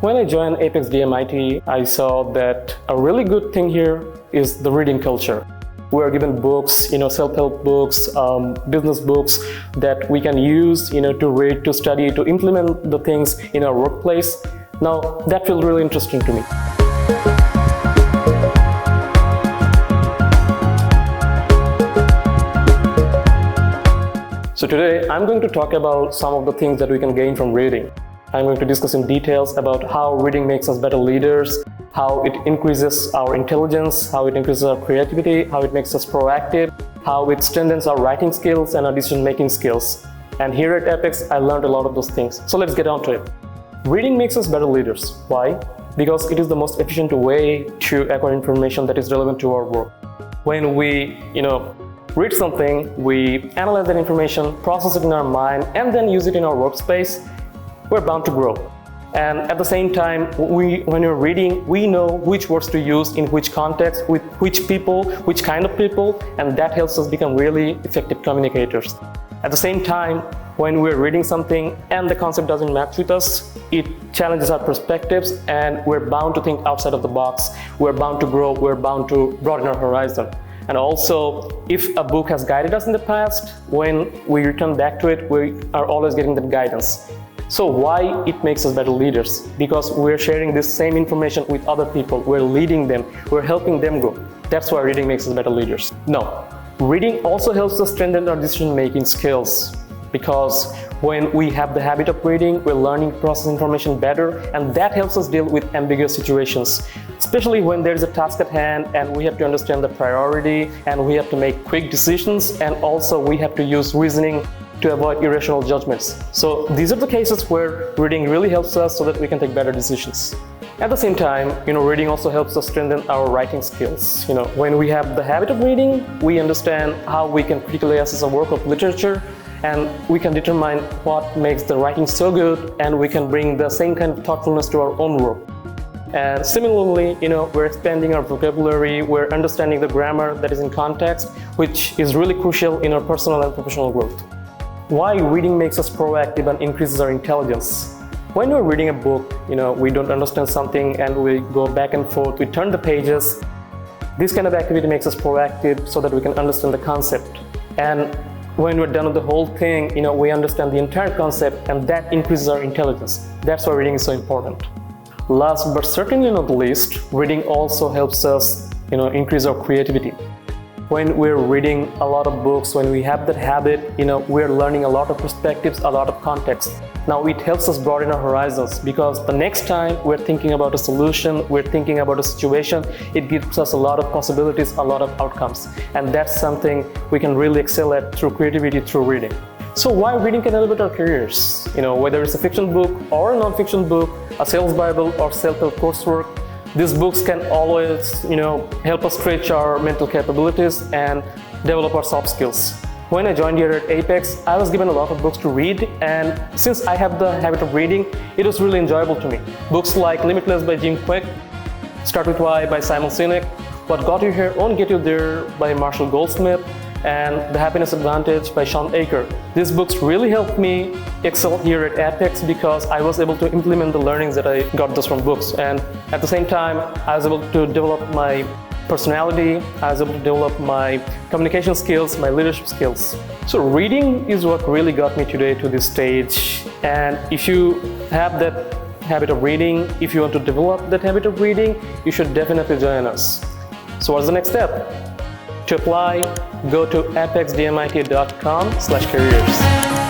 When I joined Apex DMIT, I saw that a really good thing here is the reading culture. We're given books, self-help books, business books that we can use, to read, to study, to implement the things in our workplace. Now, that feels really interesting to me. So today, I'm going to talk about some of the things that we can gain from reading. I'm going to discuss in details about how reading makes us better leaders, how it increases our intelligence, how it increases our creativity, how it makes us proactive, how it strengthens our writing skills and our decision-making skills. And here at Apex, I learned a lot of those things. So let's get on to it. Reading makes us better leaders. Why? Because it is the most efficient way to acquire information that is relevant to our work. When we, read something, we analyze that information, process it in our mind, and then use it in our workspace, we're bound to grow. And at the same time, when you're reading, we know which words to use in which context, with which people, which kind of people, and that helps us become really effective communicators. At the same time, when we're reading something and the concept doesn't match with us, it challenges our perspectives and we're bound to think outside of the box. We're bound to grow, we're bound to broaden our horizon. And also, if a book has guided us in the past, when we return back to it, we are always getting that guidance. So why it makes us better leaders? Because we're sharing this same information with other people. We're leading them. We're helping them grow. That's why reading makes us better leaders. No, reading also helps us strengthen our decision-making skills. Because when we have the habit of reading, we're learning to process information better, and that helps us deal with ambiguous situations. Especially when there's a task at hand and we have to understand the priority and we have to make quick decisions, and also we have to use reasoning to avoid irrational judgments. So these are the cases where reading really helps us so that we can take better decisions. At the same time, reading also helps us strengthen our writing skills. When we have the habit of reading, we understand how we can critically assess a work of literature, and we can determine what makes the writing so good, and we can bring the same kind of thoughtfulness to our own work. And similarly, we're expanding our vocabulary, we're understanding the grammar that is in context, which is really crucial in our personal and professional growth. Why reading makes us proactive and increases our intelligence? When we're reading a book, we don't understand something and we go back and forth, we turn the pages. This kind of activity makes us proactive so that we can understand the concept. And when we're done with the whole thing, we understand the entire concept, and that increases our intelligence. That's why reading is so important. Last but certainly not the least, reading also helps us, increase our creativity. When we're reading a lot of books, when we have that habit, we're learning a lot of perspectives, a lot of context. Now it helps us broaden our horizons, because the next time we're thinking about a solution, we're thinking about a situation, it gives us a lot of possibilities, a lot of outcomes. And that's something we can really excel at through creativity, through reading. So why reading can elevate our careers? Whether it's a fiction book or a non-fiction book, a sales Bible or self-help coursework, these books can always, help us stretch our mental capabilities and develop our soft skills. When I joined here at Apex, I was given a lot of books to read, and since I have the habit of reading, it was really enjoyable to me. Books like Limitless by Jim Quick, Start With Why by Simon Sinek, What Got You Here Won't Get You There by Marshall Goldsmith, and The Happiness Advantage by Sean Aker. These books really helped me excel here at Apex because I was able to implement the learnings that I got those from books. And at the same time, I was able to develop my personality, I was able to develop my communication skills, my leadership skills. So reading is what really got me today to this stage. And if you have that habit of reading, if you want to develop that habit of reading, you should definitely join us. So what's the next step? To apply, go to apexdmit.com/careers.